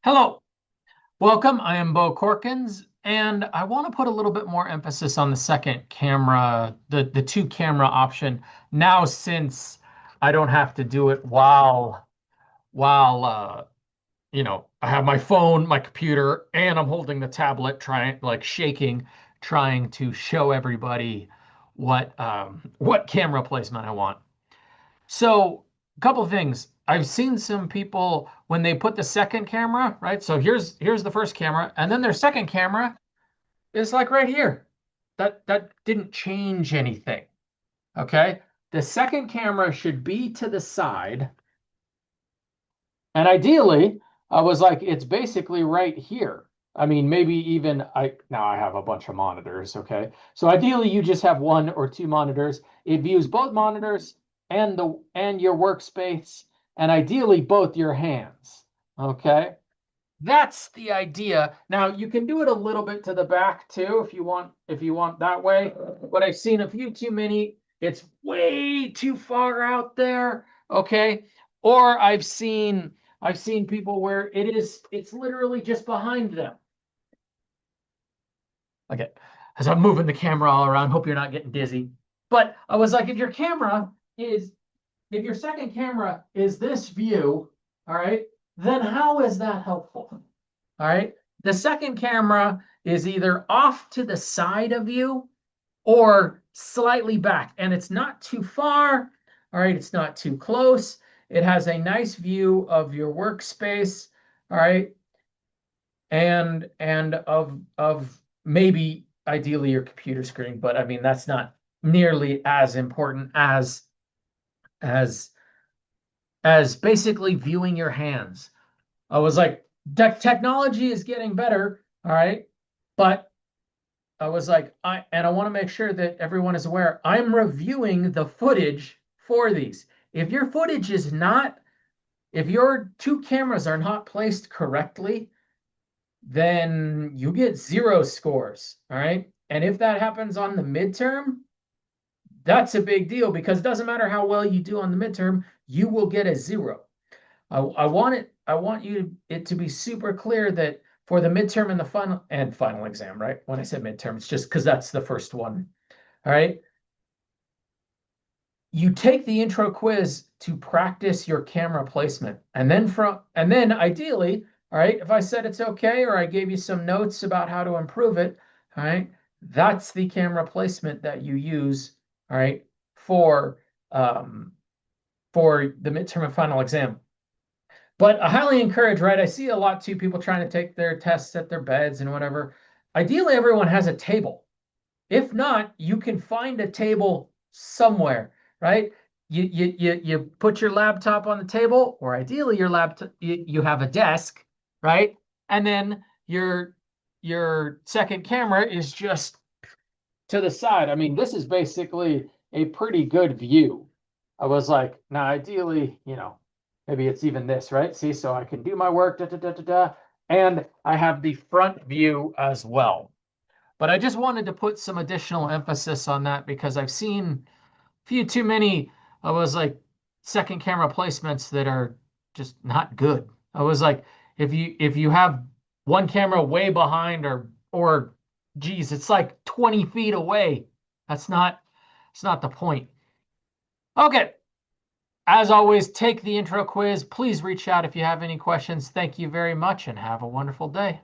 Hello, welcome. I am Bo Corkins, and I want to put a little bit more emphasis on the second camera, the two camera option now, since I don't have to do it while I have my phone, my computer, and I'm holding the tablet, trying like shaking, trying to show everybody what camera placement I want. So, a couple of things. I've seen some people when they put the second camera, right? So here's the first camera, and then their second camera is like right here. That didn't change anything. Okay? The second camera should be to the side, and ideally, I was like, it's basically right here. I mean, maybe even I now I have a bunch of monitors, okay? So ideally you just have one or two monitors. It views both monitors and your workspace, and ideally both your hands. Okay? That's the idea. Now you can do it a little bit to the back too if you want that way. But I've seen a few too many. It's way too far out there. Okay. Or I've seen people where it's literally just behind them. Okay. As I'm moving the camera all around, hope you're not getting dizzy. But I was like, if your second camera is this view, all right, then how is that helpful? All right. The second camera is either off to the side of you or slightly back, and it's not too far. All right. It's not too close. It has a nice view of your workspace. All right. And of maybe ideally your computer screen, but I mean that's not nearly as important as as basically viewing your hands. I was like, technology is getting better, all right, but I was like, I want to make sure that everyone is aware. I'm reviewing the footage for these. If your footage is not, if your two cameras are not placed correctly, then you get zero scores. All right. And if that happens on the midterm, that's a big deal because it doesn't matter how well you do on the midterm, you will get a zero. I want it to be super clear that for the midterm and the final exam, right? When I said midterm, it's just because that's the first one. All right. You take the intro quiz to practice your camera placement. And then ideally, all right, if I said it's okay or I gave you some notes about how to improve it, all right, that's the camera placement that you use, all right, for um for the midterm and final exam. But I highly encourage, right? I see a lot too, people trying to take their tests at their beds and whatever. Ideally, everyone has a table. If not, you can find a table somewhere, right? You put your laptop on the table, or ideally your laptop you have a desk, right? And then your second camera is just to the side. I mean, this is basically a pretty good view. I was like, now ideally, maybe it's even this, right? See, so I can do my work, da, da, da, da, da, and I have the front view as well. But I just wanted to put some additional emphasis on that because I've seen a few too many, I was like, second camera placements that are just not good. I was like, if you have one camera way behind or geez, it's like 20 feet away. That's not it's not the point. Okay. As always, take the intro quiz. Please reach out if you have any questions. Thank you very much and have a wonderful day.